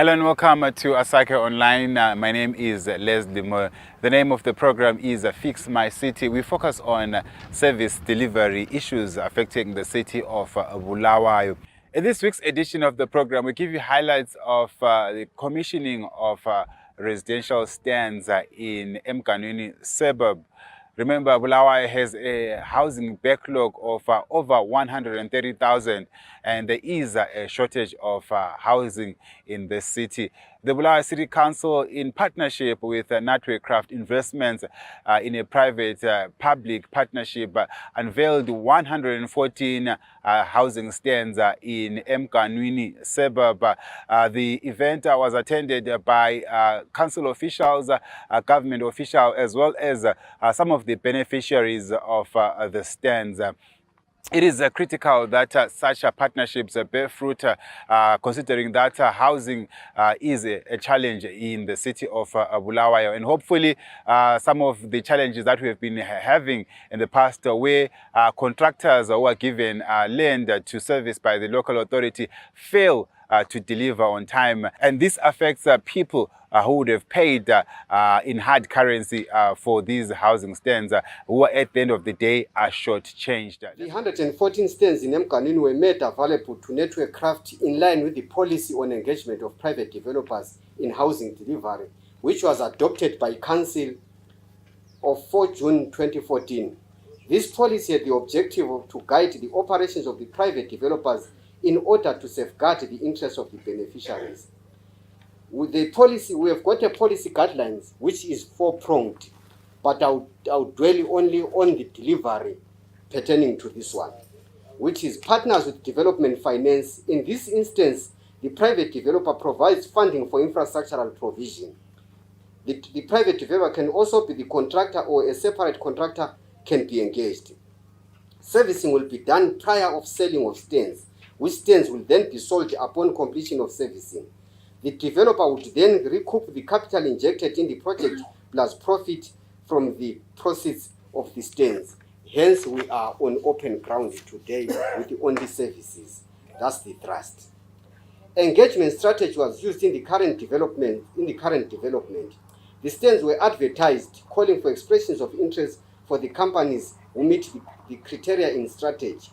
Hello and welcome to Asake Online. My name is Lesley. The name of the program is Fix My City. We focus on service delivery issues affecting the city of Bulawayo. In this week's edition of the program, we give you highlights of the commissioning of residential stands in Emganwini suburb. Remember, Bulawayo has a housing backlog of over 130,000, and there is a shortage of housing in the city. The Bulawayo City Council, in partnership with Natwecraft Investments in a private-public partnership, unveiled 114 housing stands in Emganwini suburb. The event was attended by council officials, government officials, as well as some of the beneficiaries of the stands. It is critical that such partnerships bear fruit, considering that housing is a challenge in the city of Bulawayo. And hopefully some of the challenges that we have been having in the past, where contractors who are given land to service by the local authority fail to deliver on time. And this affects people who would have paid in hard currency for these housing stands, who at the end of the day are shortchanged. The 114 stands in Emganwini were made available to Natwecraft in line with the policy on engagement of private developers in housing delivery, which was adopted by Council of 4 June 2014. This policy had the objective to guide the operations of the private developers in order to safeguard the interests of the beneficiaries. With the policy, we have got a policy guidelines which is four-pronged, but I'll dwell only on the delivery pertaining to this one, which is partners with development finance. In this instance, the private developer provides funding for infrastructural provision. The private developer can also be the contractor, or a separate contractor can be engaged. Servicing will be done prior of selling of stands, which stands will then be sold upon completion of servicing. The developer would then recoup the capital injected in the project plus profit from the proceeds of the stands. Hence, we are on open ground today with the only services. That's the thrust. Engagement strategy was used in the current development. The stands were advertised, calling for expressions of interest for the companies who meet the criteria in strategy,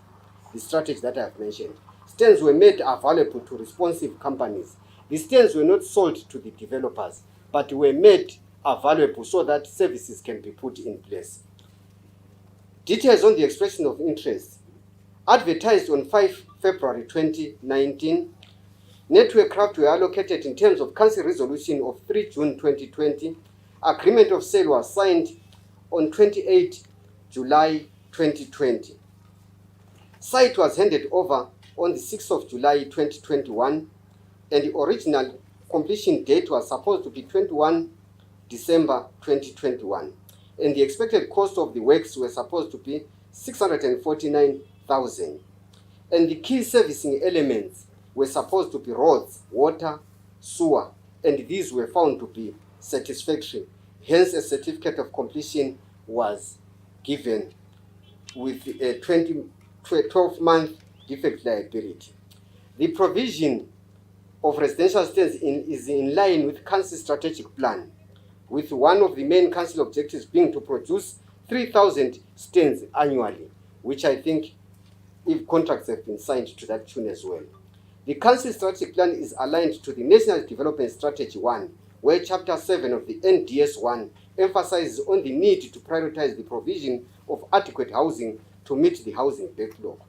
the strategy that I have mentioned. Stands were made available to responsive companies. The stands were not sold to the developers, but were made available so that services can be put in place. Details on the expression of interest. Advertised on 5 February 2019, Natwecraft were allocated in terms of Council Resolution of 3 June 2020. Agreement of sale was signed on 28 July 2020. Site was handed over on the 6th of July 2021, and the original completion date was supposed to be 21 December 2021. And the expected cost of the works were supposed to be 649,000. And the key servicing elements were supposed to be roads, water, sewer, and these were found to be satisfactory. Hence, a certificate of completion was given with a 12-month defect liability. The provision of residential stands is in line with Council strategic plan, with one of the main Council objectives being to produce 3,000 stands annually, which I think if contracts have been signed to that tune as well. The Council strategic plan is aligned to the National Development Strategy 1, where Chapter 7 of the NDS 1 emphasizes on the need to prioritize the provision of adequate housing to meet the housing backlog.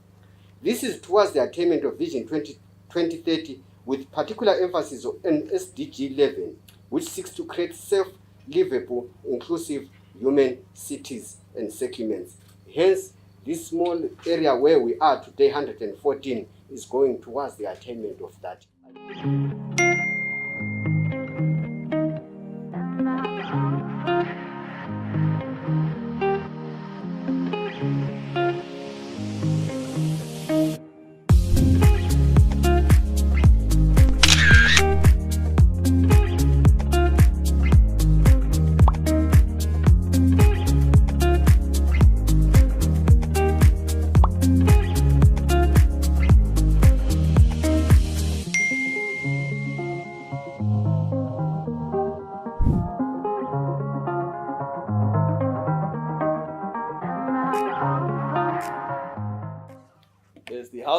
This is towards the attainment of Vision 2030, with particular emphasis on SDG 11, which seeks to create safe, livable, inclusive human cities and settlements. Hence, this small area where we are today, 114, is going towards the attainment of that.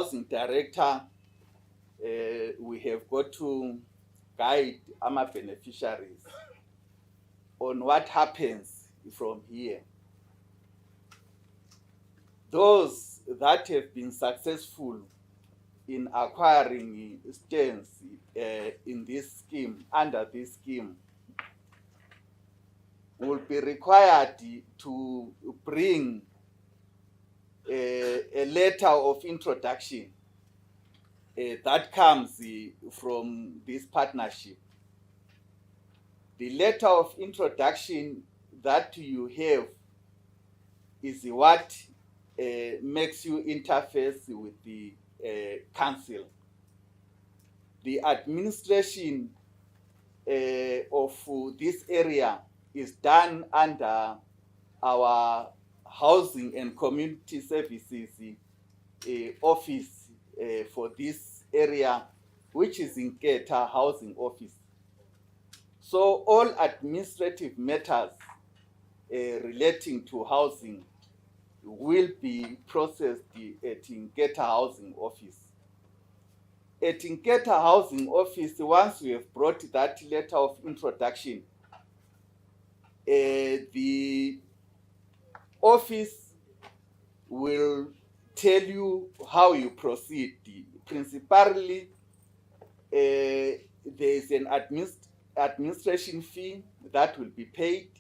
housing director, we have got to guide our beneficiaries on what happens from here. Those that have been successful in acquiring stands in this scheme, under this scheme, will be required to bring a letter of introduction that comes from this partnership. The letter of introduction that you have is what makes you interface with the council. The administration of this area is done under our Housing and Community Services office for this area, which is in Keta Housing Office. So all administrative matters relating to housing will be processed at Nketa Housing Office. At Nketa Housing Office, once we have brought that letter of introduction, the office will tell you how you proceed. Principally, there is an administration fee that will be paid.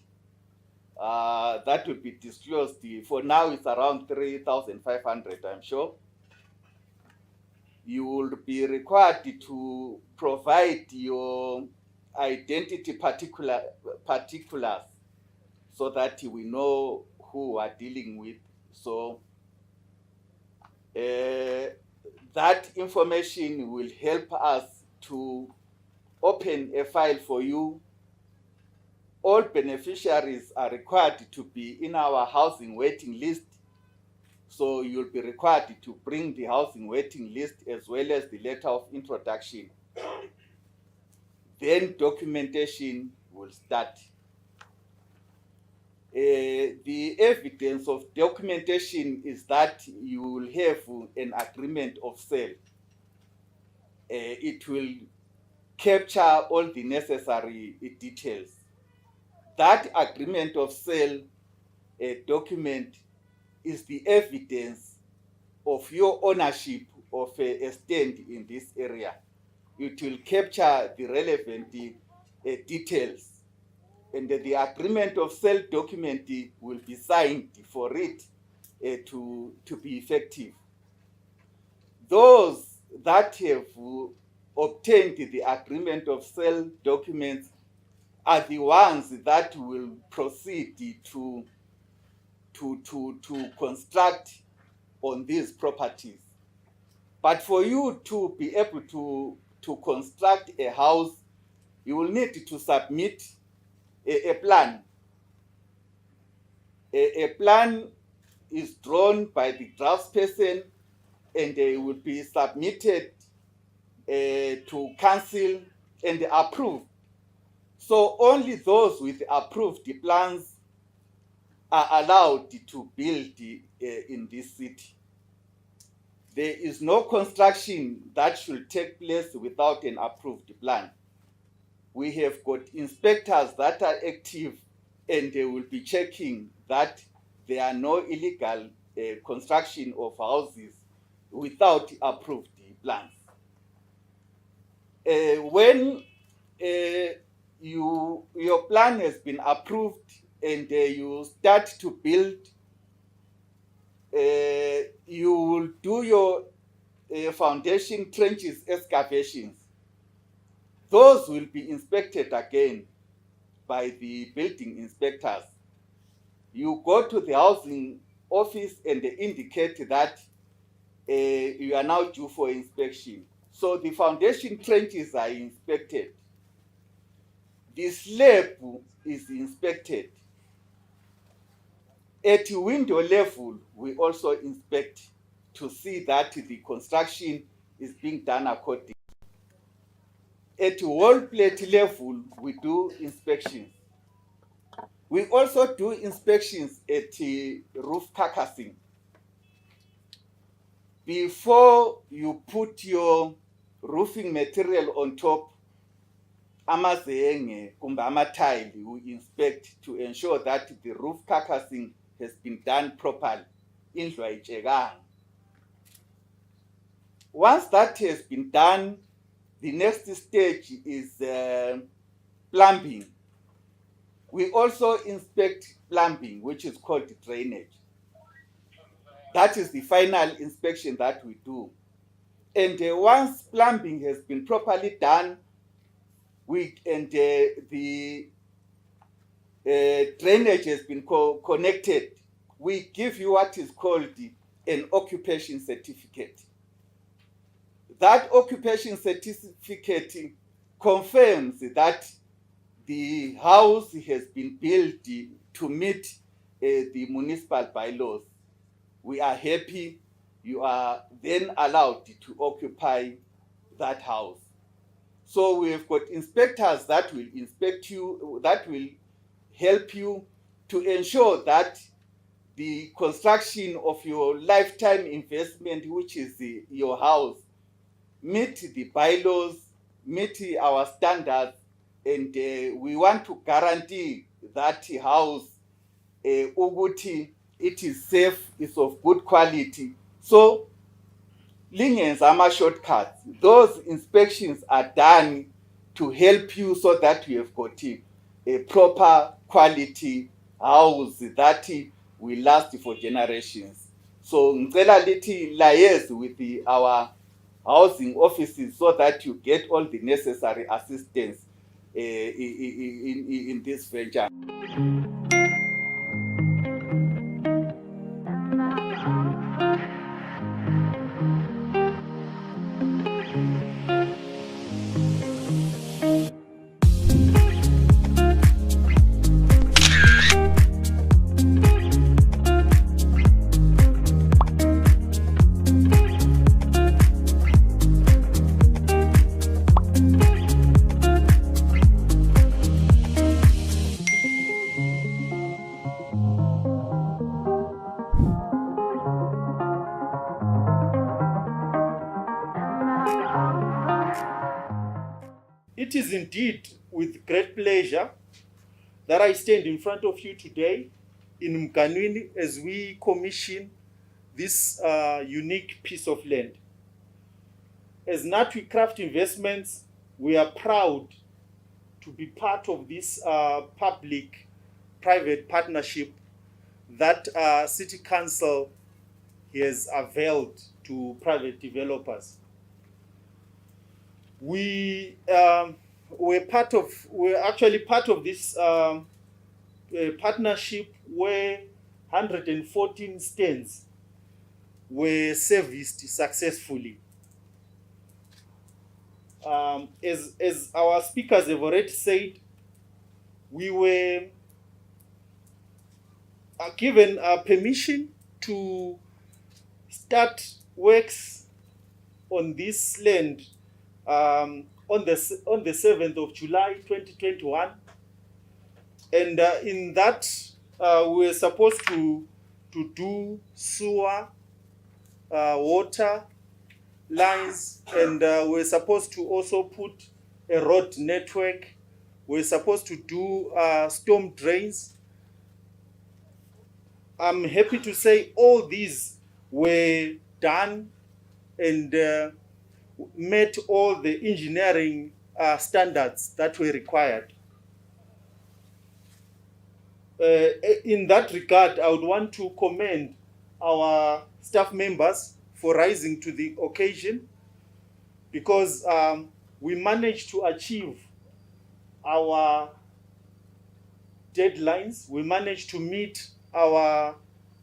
That will be disclosed. For now, it's around 3,500, I'm sure. You will be required to provide your identity particulars so that we know who we are dealing with. So that information will help us to open a file for you. All beneficiaries are required to be in our housing waiting list. So you'll be required to bring the housing waiting list as well as the letter of introduction. Then documentation will start. The evidence of documentation is that you will have an agreement of sale. It will capture all the necessary details. That agreement of sale document is the evidence of your ownership of a stand in this area. It will capture the relevant details. And the agreement of sale document will be signed for it to be effective. Those that have obtained the agreement of sale documents are the ones that will proceed to construct on these properties. But for you to be able to construct a house, you will need to submit a plan. A plan is drawn by the draftsperson and it will be submitted to council and approved. So only those with approved plans are allowed to build in this city. There is no construction that should take place without an approved plan. We have got inspectors that are active and they will be checking that there are no illegal construction of houses without approved plans. When your plan has been approved and you start to build, you will do your foundation trenches excavations. Those will be inspected again by the building inspectors. You go to the housing office and they indicate that you are now due for inspection. So the foundation trenches are inspected. The slab is inspected. At window level, we also inspect to see that the construction is being done accordingly. At wall plate level, we do inspections. We also do inspections at roof carcassing. before you put your roofing material on top, amazenge kumbe amatile we inspect to ensure that the roof carcassing has been done properly. Indlu ayitshekanga. Once that has been done, the next stage is plumbing. We also inspect plumbing, which is called drainage. That is the final inspection that we do. And once plumbing has been properly done, the drainage has been connected, we give you what is called an occupation certificate. That occupation certificate confirms that the house has been built to meet the municipal bylaws. We are happy. You are then allowed to occupy that house. So we have got inspectors that will inspect you, that will help you to ensure that the construction of your lifetime investment, which is your house, meet the bylaws, meet our standards, and we want to guarantee that house ukuthi it is safe, it's of good quality. So lingenza ama-shortcuts. Those inspections are done to help you so that you have got a proper quality house that will last for generations. So ngicela lithi liaise with our housing offices so that you get all the necessary assistance in this venture. It is indeed with great pleasure that I stand in front of you today in Emganwini as we commission this unique piece of land. As Natwecraft Investments, we are proud to be part of this public-private partnership that City Council has availed to private developers. We're actually part of this partnership where 114 stands were serviced successfully. As our speakers have already said, we were given permission to start works on this land on the 7th of July 2021, and in that we were supposed to do sewer, water lines, and we're supposed to also put a road network. We're supposed to do storm drains. I'm happy to say all these were done and met all the engineering standards that were required. In that regard, I would want to commend our staff members for rising to the occasion, because we managed to achieve our deadlines. We managed to meet our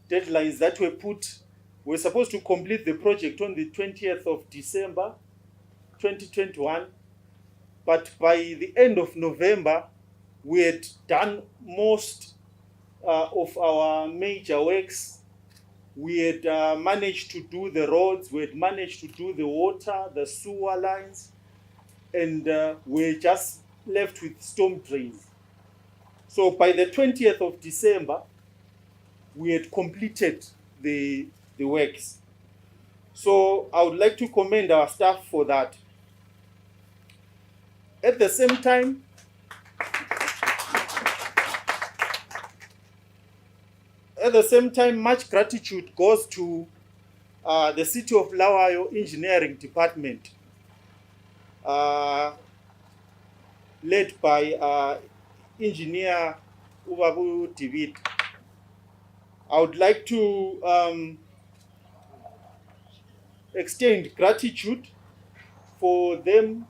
deadlines that were put. We're supposed to complete the project on the 20th of December 2021, but by the end of November, we had done most of our major works. We had managed to do the roads, we had managed to do the water, the sewer lines, and we're just left with storm drains. So by the 20th of December, we had completed the works. So I would like to commend our staff for that. At the same time, much gratitude goes to the City of Bulawayo Engineering Department, led by Engineer Ubabu David. I would like to extend gratitude for them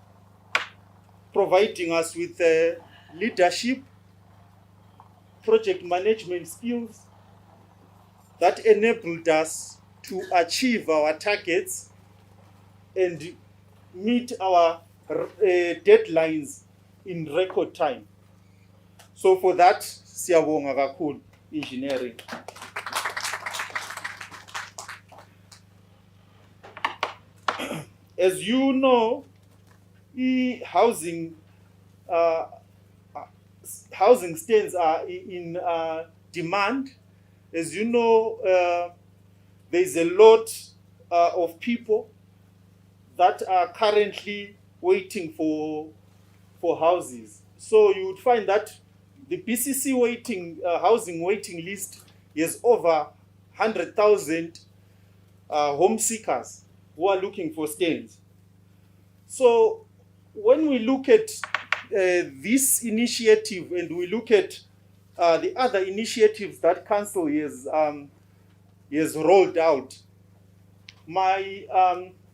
providing us with leadership, project management skills that enabled us to achieve our targets and meet our deadlines in record time. So for that, siyabonga kakhulu engineering. As you know, housing stands are in demand. As you know, there's a lot of people that are currently waiting for houses. So you would find that the BCC housing waiting list is over 100,000 home seekers who are looking for stands. So when we look at this initiative and we look at the other initiatives that council has rolled out, my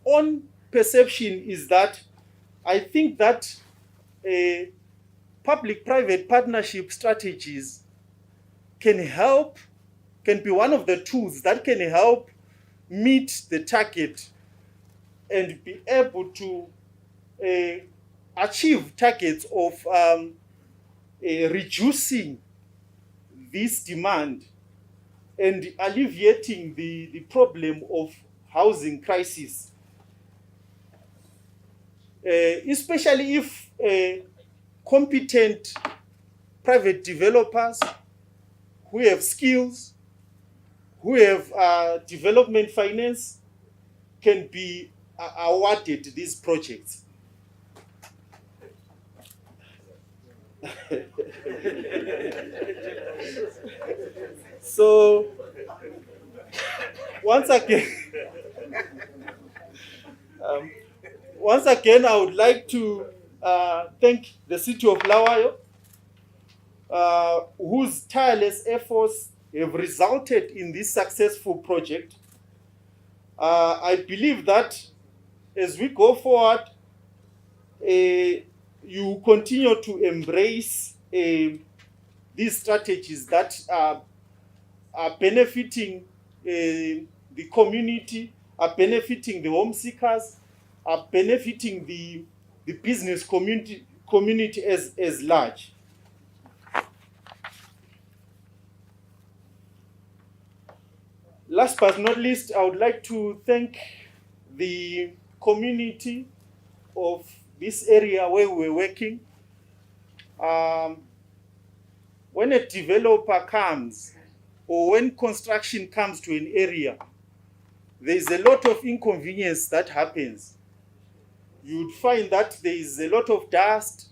own perception is that I think that public-private partnership strategies can be one of the tools that can help meet the target and be able to achieve targets of reducing this demand and alleviating the problem of housing crisis. Especially if competent private developers who have skills, who have development finance, can be awarded these projects. So, once again, I would like to thank the City of Bulawayo, whose tireless efforts have resulted in this successful project. I believe that as we go forward, you continue to embrace these strategies that are benefiting the community, are benefiting the home seekers, are benefiting the business community as large. Last but not least, I would like to thank the community of this area where we're working. When a developer comes or when construction comes to an area, there's a lot of inconvenience that happens. You'd find that there is a lot of dust,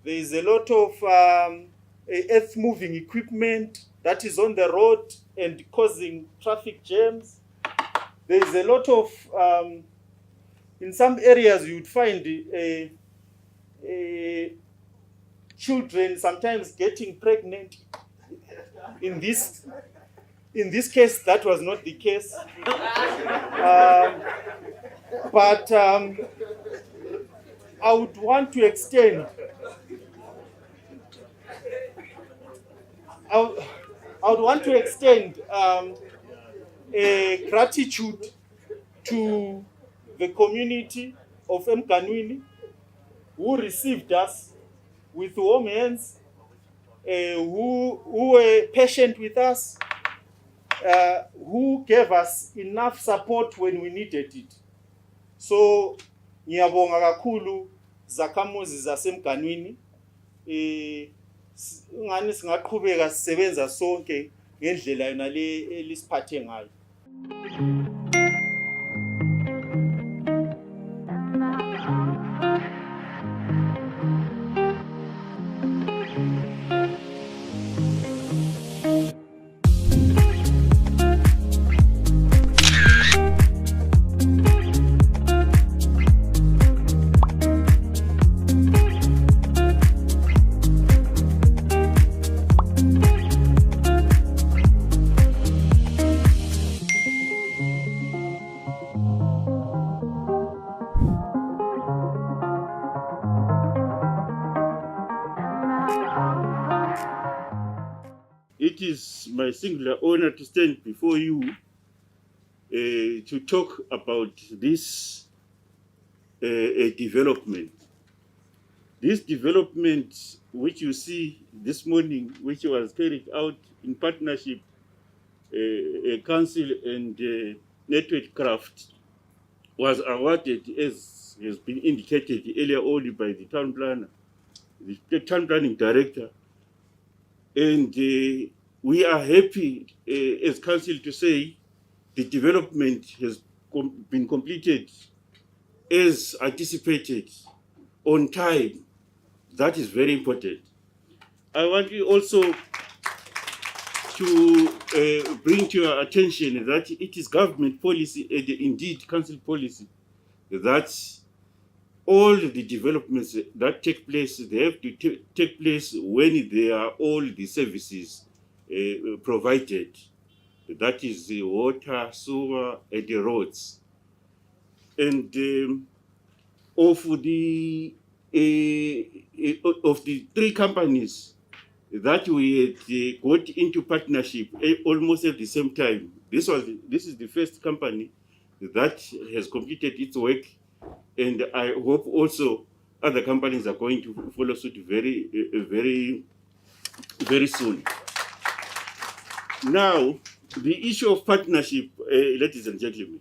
there is a lot of earth-moving equipment that is on the road and causing traffic jams. There is a lot of, in some areas you'd find children sometimes getting pregnant. In this case, that was not the case. But I would want to extend a gratitude to the community of Emganwini, who received us with warm hands, who were patient with us, who gave us enough support when we needed it. So, ngiyabonga kakhulu zakhamuzi zasemganwini. Ngani singaqhubeka sisebenza sonke ngendlela yona le elisiphathe ngayo. it is my singular honor to stand before you to talk about this development. This development, which you see this morning, which was carried out in partnership, Council and Natwecraft, was awarded, as has been indicated earlier on by the town planner, the town planning director. And we are happy as council to say the development has been completed as anticipated, on time. That is very important. I want you also to bring to your attention that it is government policy and indeed council policy that all the developments that take place, they have to take place when there are all the services provided. That is the water, sewer, and the roads. And of the three companies that we had got into partnership almost at the same time, this is the first company that has completed its work, and I hope also other companies are going to follow suit very soon. Now, the issue of partnership, ladies and gentlemen,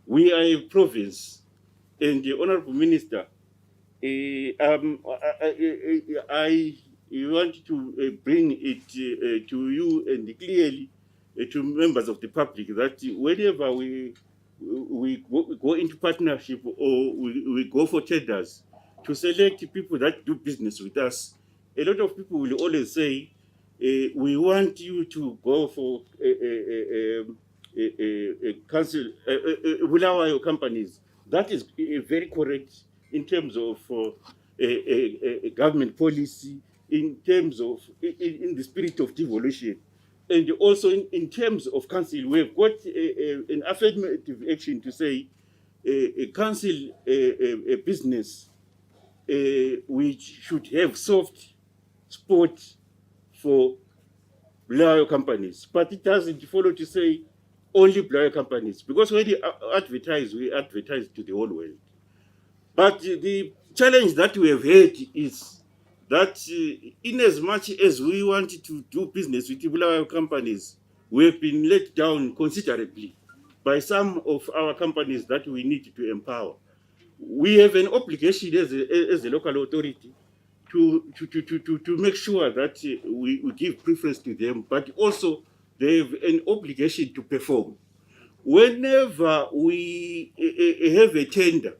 we are a province, and the Honorable Minister, I want to bring it to you and clearly to members of the public that whenever we go into partnership or we go for tenders to select people that do business with us, a lot of people will always say, we want you to go for council, Bulawayo companies. That is very correct in terms of government policy, in terms of, in the spirit of devolution. And also in terms of council, we have got an affirmative action to say a council business which should have soft spot for Bulawayo companies. But it doesn't follow to say only Bulawayo companies, because when we advertise to the whole world. But the challenge that we have had is that in as much as we want to do business with Bulawayo companies, we have been let down considerably by some of our companies that we need to empower. We have an obligation as a local authority to make sure that we give preference to them, but also they have an obligation to perform. Whenever we have a tender,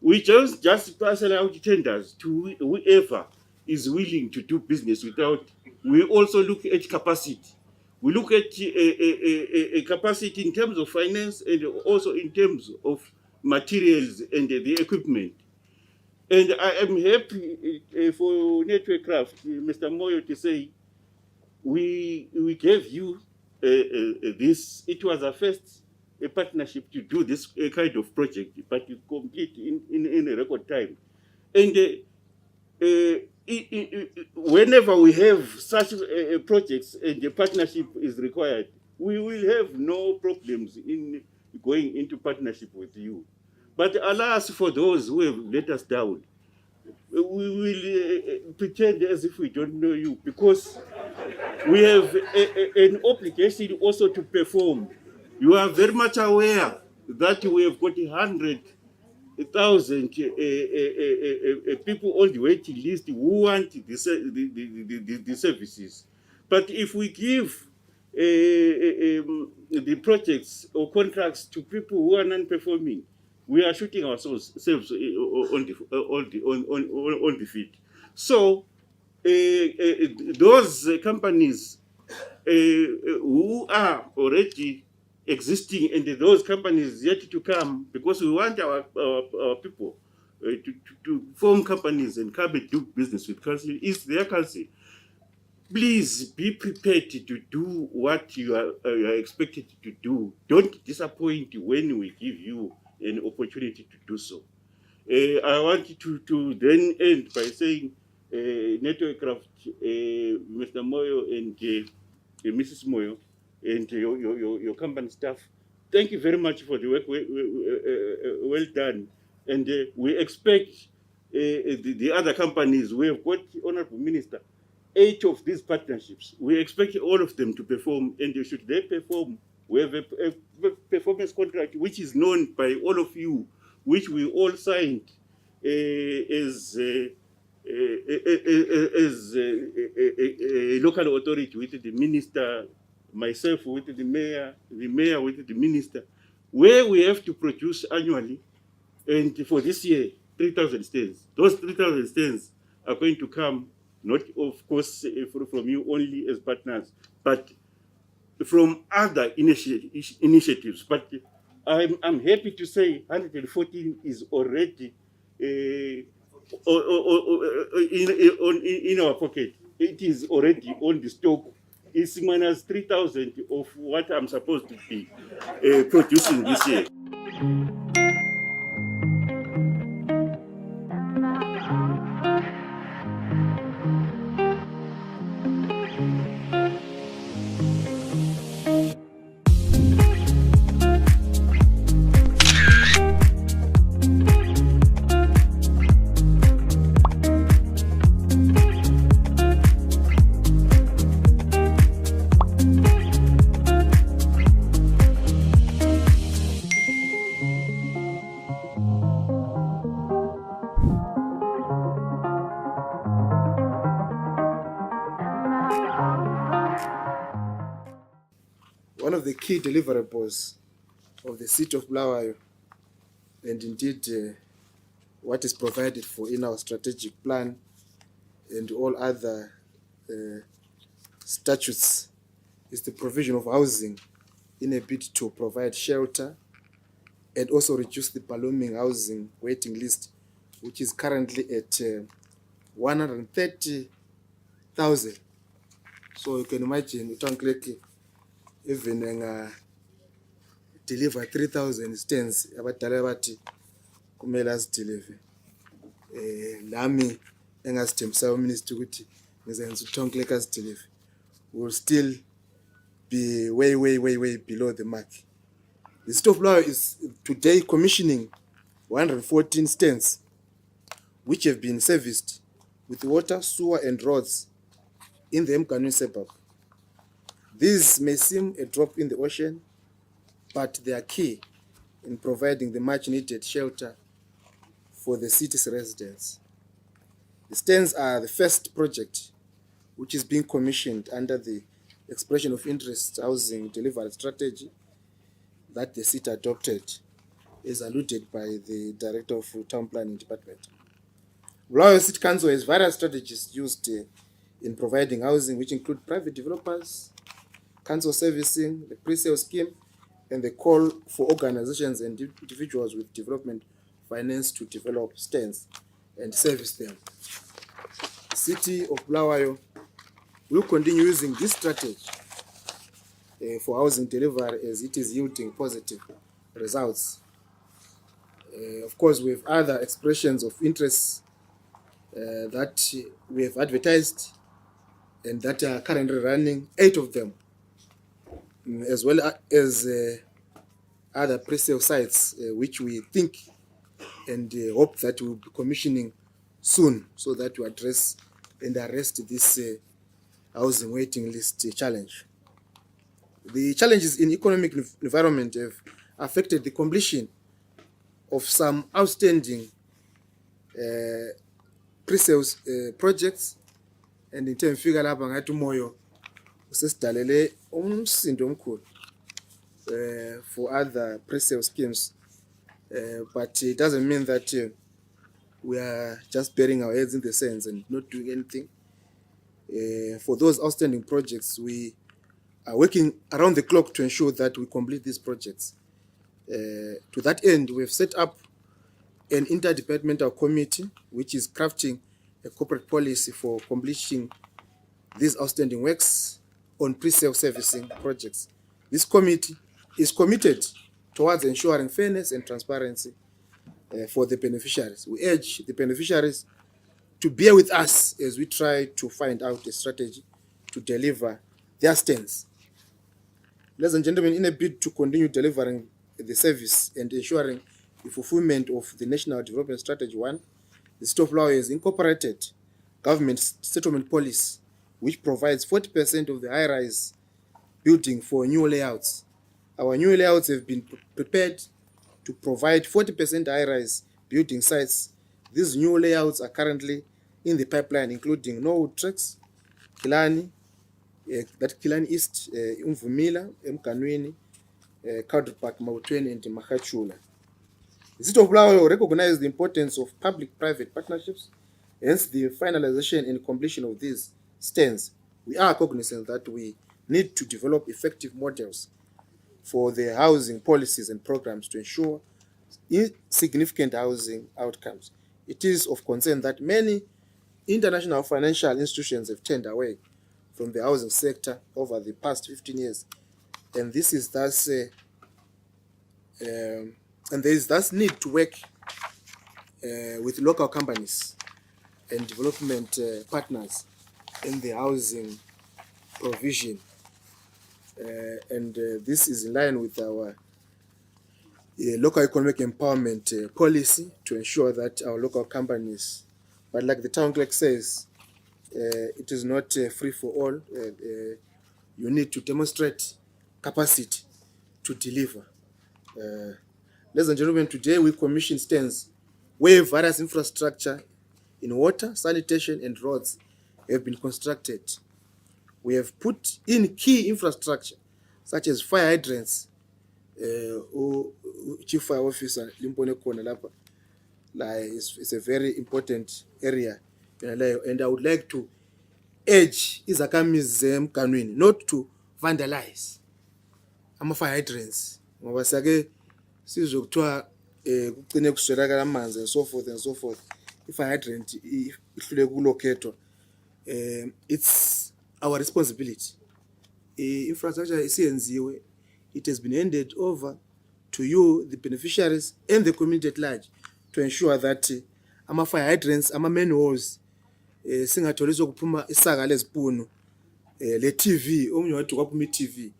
we just parcel out tenders to whoever is willing to do business without. We also look at capacity. We look at a capacity in terms of finance and also in terms of materials and the equipment. And I am happy for Natwecraft, Mr. Moyo, to say we gave you this. It was our first partnership to do this kind of project, but you complete in a record time. And whenever we have such projects and the partnership is required, we will have no problems in going into partnership with you. But alas, for those who have let us down, we will pretend as if we don't know you, because we have an obligation also to perform. You are very much aware that we have got 100,000 people on the waiting list who want the services. But if we give the projects or contracts to people who are non-performing, we are shooting ourselves on the feet. So those companies who are already existing and those companies yet to come, because we want our people to form companies and come and do business with council, is their council. Please be prepared to do what you are expected to do. Don't disappoint when we give you an opportunity to do so. I want to then end by saying, Natwecraft, Mr. Moyo and Mrs. Moyo, and your company staff. Thank you very much for the work well done. And we expect the other companies. We have got, Honorable Minister, 8 of these partnerships. We expect all of them to perform, and should they perform, we have a performance contract which is known by all of you, which we all signed as a local authority with the minister, myself with the mayor with the minister, where we have to produce annually, and for this year, 3,000 stands. Those 3,000 stands are going to come, not of course from you only as partners, but from other initiatives. But I'm happy to say 114 is already in our pocket. It is already on the stock. It's minus 3,000 of what I'm supposed to be producing this year. One of the key deliverables of the City of Bulawayo, and indeed what is provided for in our strategic plan and all other statutes, is the provision of housing in a bid to provide shelter and also reduce the ballooning housing waiting list, which is currently at 130,000. So you can imagine, even deliver 3,000 stands abadala bathi kumele azideliver. Nami engasithembisa uminister ukuthi ngizenza uTonkleka azideliver, will still be way below the mark. The City of Bulawayo is today commissioning 114 stands which have been serviced with water, sewer and roads in the Emganwini suburb. These may seem a drop in the ocean, but they are key in providing the much needed shelter for the city's residents. The stands are the first project which is being commissioned under the Expression of Interest Housing Delivery Strategy that the city adopted, as alluded by the Director of Town Planning Department. Bulawayo City Council has various strategies used in providing housing, which include private developers, council servicing, the pre-sale scheme, and the call for organizations and individuals with development finance to develop stands and service them. The City of Bulawayo will continue using this strategy for housing delivery as it is yielding positive results. Of course, we have other expressions of interest that we have advertised and that are currently running, 8 of them, as well as other pre-sale sites which we think and hope that we'll be commissioning soon, so that we address and arrest this housing waiting list challenge. The challenges in economic environment have affected the completion of some outstanding pre-sales projects, and in terms figure lapha ngathi Moyo usesidalele umsindo omkhulu for other pre-sale schemes, but it doesn't mean that we are just burying our heads in the sands and not doing anything. For those outstanding projects, we are working around the clock to ensure that we complete these projects. To that end, we have set up an interdepartmental committee which is crafting a corporate policy for completing these outstanding works on pre-sale servicing projects. This committee is committed towards ensuring fairness and transparency for the beneficiaries. We urge the beneficiaries to bear with us as we try to find out a strategy to deliver their stands. Ladies and gentlemen, in a bid to continue delivering the service and ensuring the fulfillment of the National Development Strategy 1, the City of Bulawayo has incorporated government settlement policy, which provides 40% of the high-rise building for new layouts. Our new layouts have been prepared to provide 40% high-rise building sites. These new layouts are currently in the pipeline, including Norwood Tracks, Kilani, that Kilani East, Umvumila, Emganwini, Country Park, Mautweni, and Mahachula. The City of Bulawayo recognizes the importance of public-private partnerships. Hence, the finalization and completion of these stands, we are cognizant that we need to develop effective models for the housing policies and programs to ensure significant housing outcomes. It is of concern that many international financial institutions have turned away from the housing sector over the past 15 years, and this is thus and there is thus need to work with local companies and development partners in the housing provision, and this is in line with our local economic empowerment policy to ensure that our local companies, but like the town clerk says, it is not free for all. You need to demonstrate capacity to deliver. Ladies and gentlemen, today we commission stands where various infrastructure in water, sanitation, and roads have been constructed. We have put in key infrastructure such as fire hydrants. Chief Fire Officer Limpone Kona Lapa, it's a very important area, and I would like to urge izakamizi Emganwini not to vandalize ama-fire hydrants, ngoba sake sizwe kuthiwa kugcine kuswelakala amanzi and so forth and so forth. I-fire hydrant ihlule kulokhetwa. It's our responsibility. Infrastructure isiyenziwe, it has been handed over to you, the beneficiaries, and the community at large, to ensure that ama-fire hydrants, ama-manholes, singatholi sokuphuma isaka lezipunu, le TV, omunye wathi kwaphuma i-TV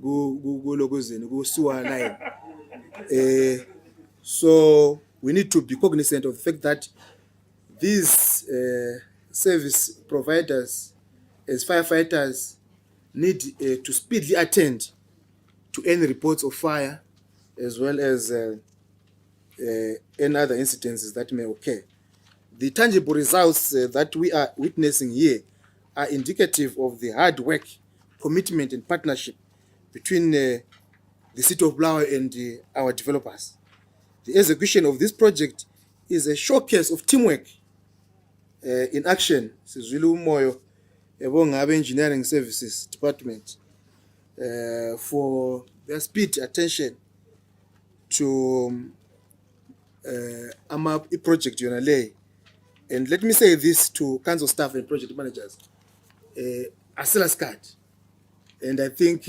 kulokozeni ku-sewer line. So we need to be cognizant of the fact that these service providers, as firefighters, need to speedily attend to any reports of fire, as well as any other incidences that may occur. The tangible results that we are witnessing here are indicative of the hard work, commitment, and partnership between the City of Bulawayo and our developers. The execution of this project is a showcase of teamwork in action. Sizwile Moyo, ebonga Engineering Services Department, for their speed attention to a project yonale. And let me say this to council staff and project managers. Asilaskat, and I think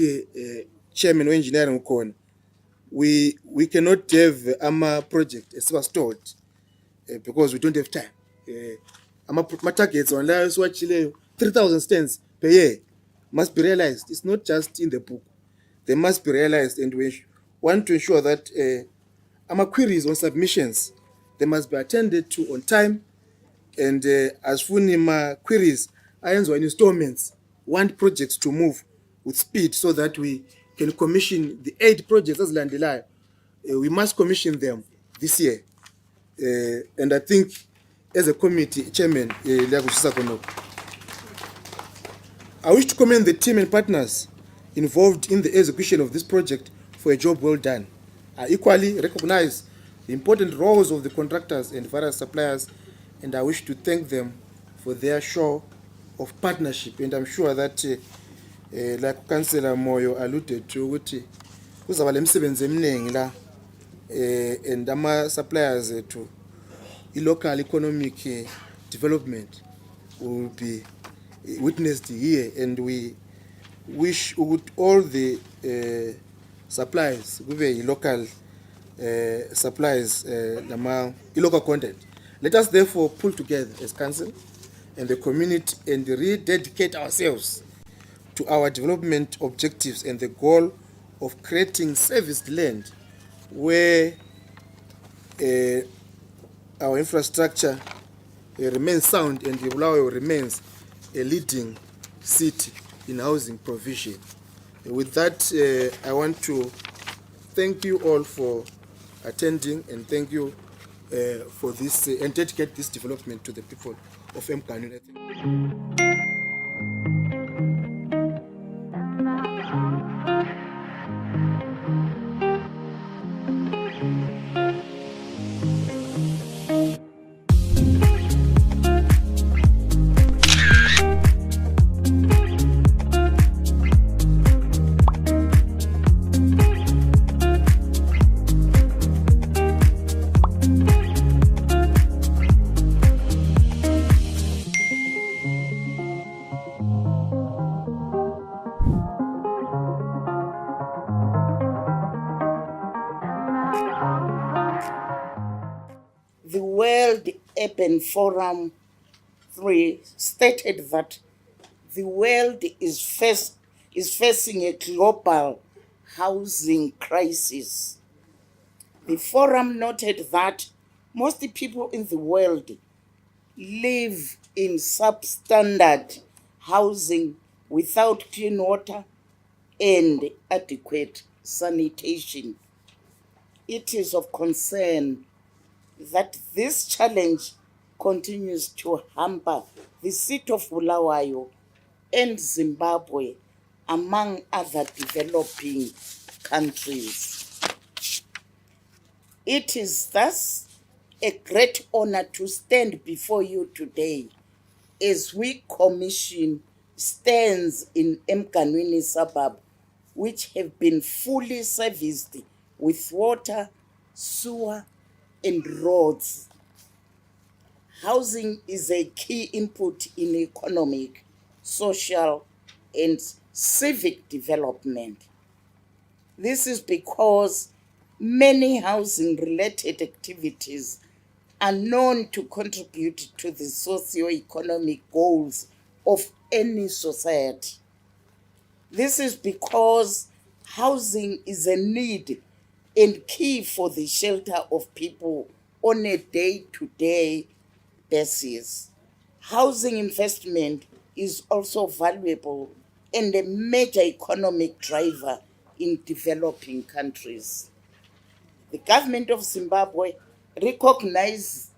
Chairman of Engineering Ukon, we cannot have AMA project as was told because we don't have time. AMA targets on last watch 3,000 stands per year must be realized. It's not just in the book. They must be realized, and we want to ensure that AMA queries on submissions, they must be attended to on time, and as for queries, irons or installments, want projects to move with speed so that we can commission the 8 projects as Landilai. We must commission them this year. And I think as a committee chairman, I wish to commend the team and partners involved in the execution of this project for a job well done. I equally recognize the important roles of the contractors and various suppliers, and I wish to thank them for their show of partnership. And I'm sure that like Councillor Moyo alluded to, ukuthi kuzaba lemsebenzi eminingi la and ama suppliers to local economic development will be witnessed here, and we wish all the supplies, give local supplies, local content. Let us therefore pull together as council and the community and rededicate ourselves to our development objectives and the goal of creating serviced land where our infrastructure remains sound and Bulawayo remains a leading city in housing provision. With that, I want to thank you all for attending and thank you for this and dedicate this development to the people of Emganwini. The World Urban Forum 3 stated that the world is facing a global housing crisis. The forum noted that most people in the world live in substandard housing without clean water and adequate sanitation. It is of concern that this challenge continues to hamper the city of Bulawayo and Zimbabwe, among other developing countries. It is thus a great honor to stand before you today as we commission stands in Emganwini suburb, which have been fully serviced with water, sewer, and roads. Housing is a key input in economic, social, and civic development. This is because many housing-related activities are known to contribute to the socio-economic goals of any society. This is because housing is a need and key for the shelter of people on a day-to-day basis. Housing investment is also valuable and a major economic driver in developing countries. The government of Zimbabwe recognizes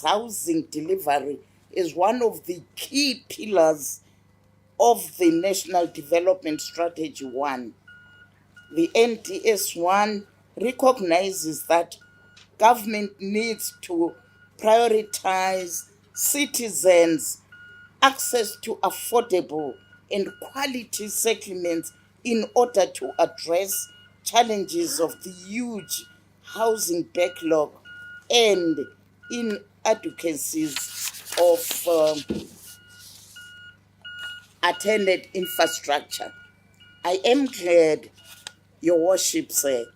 housing delivery as one of the key pillars of the National Development Strategy 1. The NDS1 recognizes that government needs to prioritize citizens' access to affordable and quality settlements in order to address challenges of the huge housing backlog and inadequacies of attended infrastructure. I am glad, Your Worship, sir,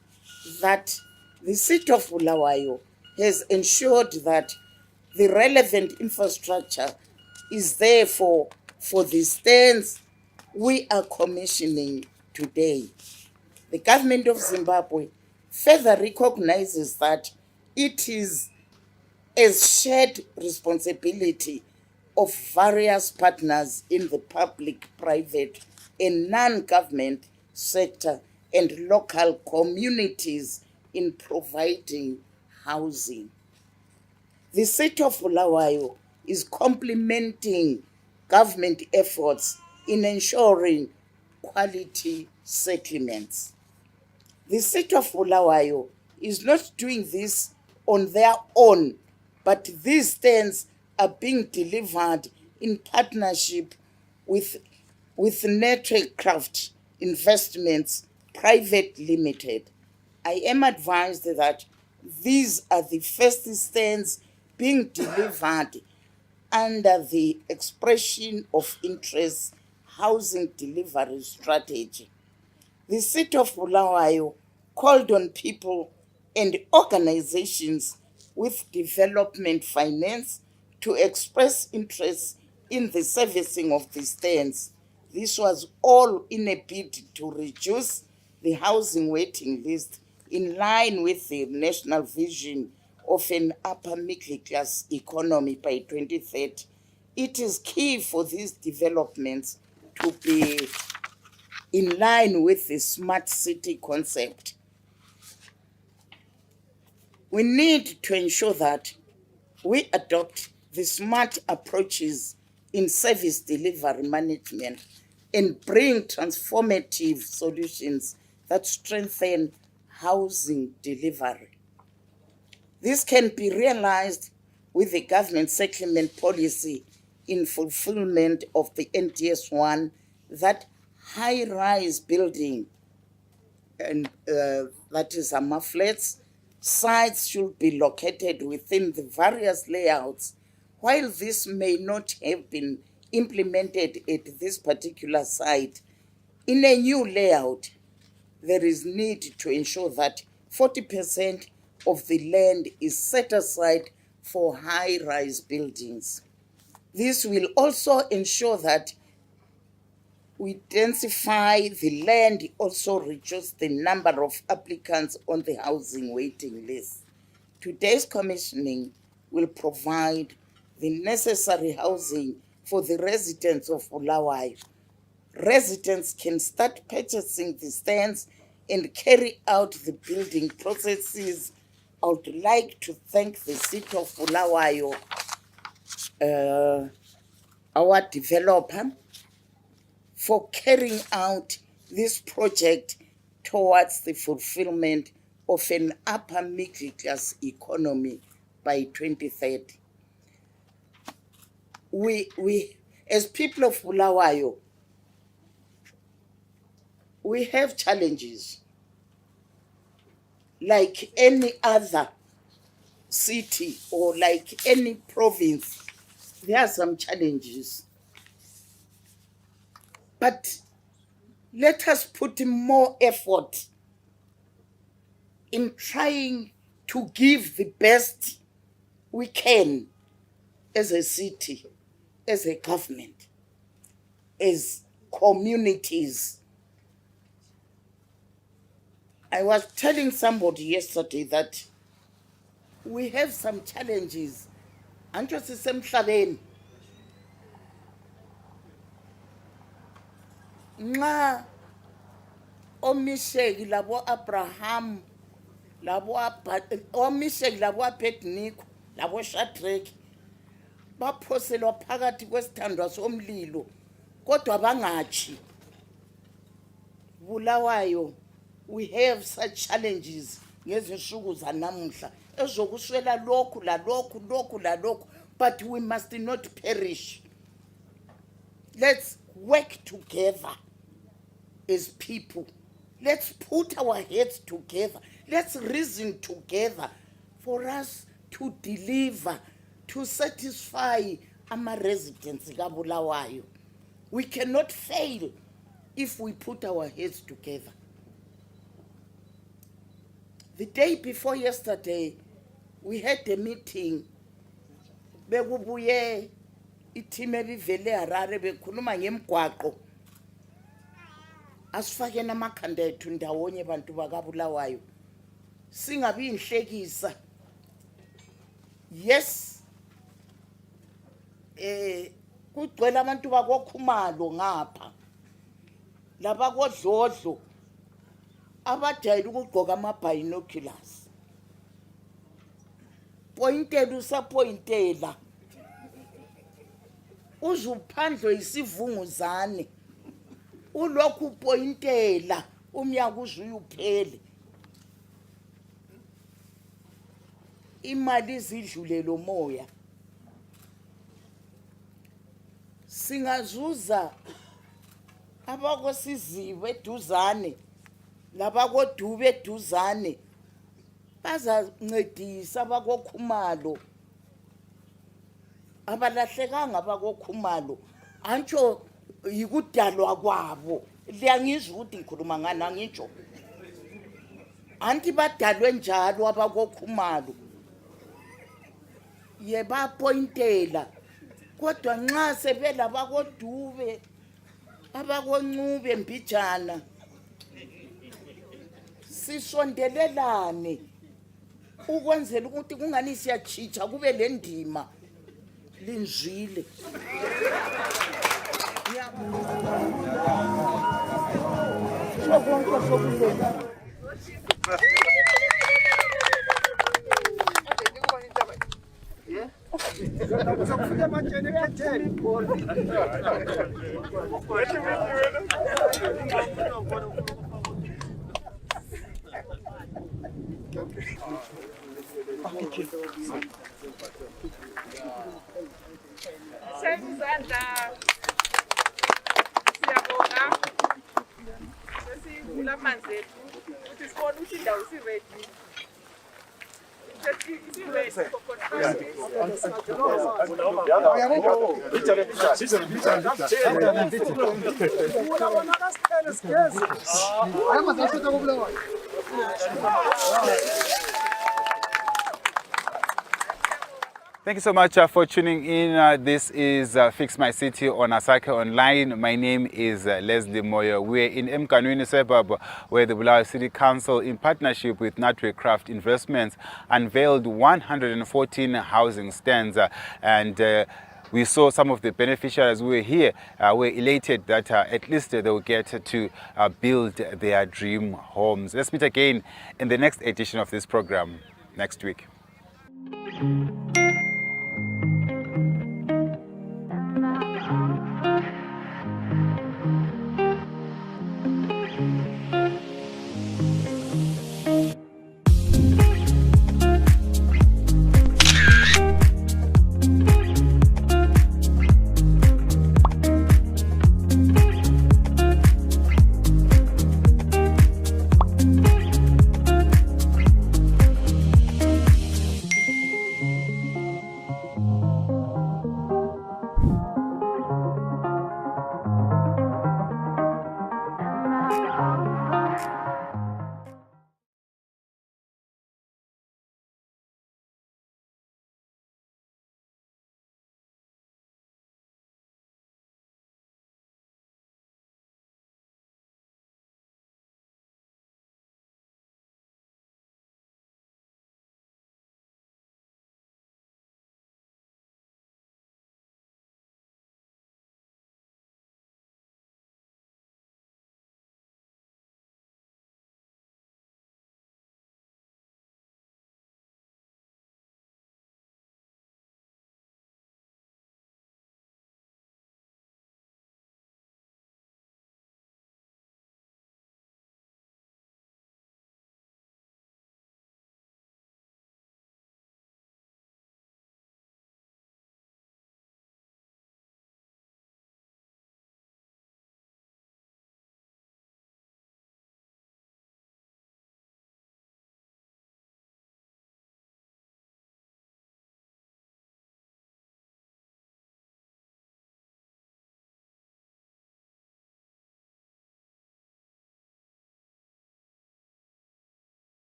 that the city of Bulawayo has ensured that the relevant infrastructure is there for the stands we are commissioning today. The government of Zimbabwe further recognizes that it is a shared responsibility of various partners in the public, private, and non-government sector and local communities in providing housing. The city of Bulawayo is complementing government efforts in ensuring quality settlements. The city of Bulawayo is not doing this on their own, but these stands are being delivered in partnership with Natwecraft Investments Pvt Ltd. I am advised that these are the first stands being delivered under the expression of interest housing delivery strategy. The city of Bulawayo called on people and organizations with development finance to express interest in the servicing of the stands. This was all in a bid to reduce the housing waiting list in line with the national vision of an upper middle class economy by 2030. It is key for these developments to be in line with the smart city concept. We need to ensure that we adopt the smart approaches in service delivery management and bring transformative solutions that strengthen housing delivery. This can be realized with the government settlement policy in fulfillment of the NDS1 that high-rise building, and that is flats, sites should be located within the various layouts. While this may not have been implemented at this particular site, in a new layout, there is need to ensure that 40% of the land is set aside for high-rise buildings. This will also ensure that we densify the land, also reduce the number of applicants on the housing waiting list. Today's commissioning will provide the necessary housing for the residents of Bulawayo. Residents can start purchasing the stands and carry out the building processes. I would like to thank the city of Bulawayo, our developer, for carrying out this project towards the fulfillment of an upper middle class economy by 2030. We as people of Bulawayo, we have challenges like any other city or like any province. There are some challenges. But let us put more effort in trying to give the best we can as a city, as a government, as communities. I was telling somebody yesterday that we have some challenges. Anjo sisemhlabeni. Nxa omisheki labo Abraham, labo omisheki labo Abednego, labo Shadrach baphoselwa phakathi kwesithandwa somlilo kodwa bangachi. Bulawayo, we have such challenges ngezinsuku zanamuhla ezokuswela lokhu la lokhu, but we must not perish. Let's work together as people. Let's put our heads together. Let's reason together for us to deliver, to satisfy our residents in Bulawayo. We cannot fail if we put our heads together. The day before yesterday, we had a meeting. Bekubuye iteam ebivele eHarare bekhuluma ngemgwaqo. Asifake namakhanda ethu ndawonye bantu bakaBulawayo. Singabi inhlekisa. Yes. Kugcwele abantu bakokhumalo ngapha. Laba kodlodlo abajayele ukugqoka ama-binoculars. Pointela usapointela. Uzuphandlwe isivunguzane. Ulokhu pointela umnyaka uzuye uphele. Imali izidlule lo moya. Singazuza abakosiziwe eduzane labakodube eduzane bazancedisa abakokhumalo abalahlekanga abakokhumalo antsho yikudalwa kwabo. Liyangizwa ukuthi ngikhuluma ngani angitsho. Anti badalwe njalo abakokhumalo. Yeba pointela kodwa nxa sebela bakodube abakoncube mbijana sisondelelane ukwenzela ukuthi kungani siyachitsha kube le ndima linzwile. Thank you so much for tuning in. This is Fix My City on Asake Online. My name is Lesley Moyo. We're in Emganwini suburb where the Bulawayo City Council, in partnership with Natwecraft Investments, unveiled 114 housing stands. We saw some of the beneficiaries who were here were elated that at least they will get to build their dream homes. Let's meet again in the next edition of this program next week.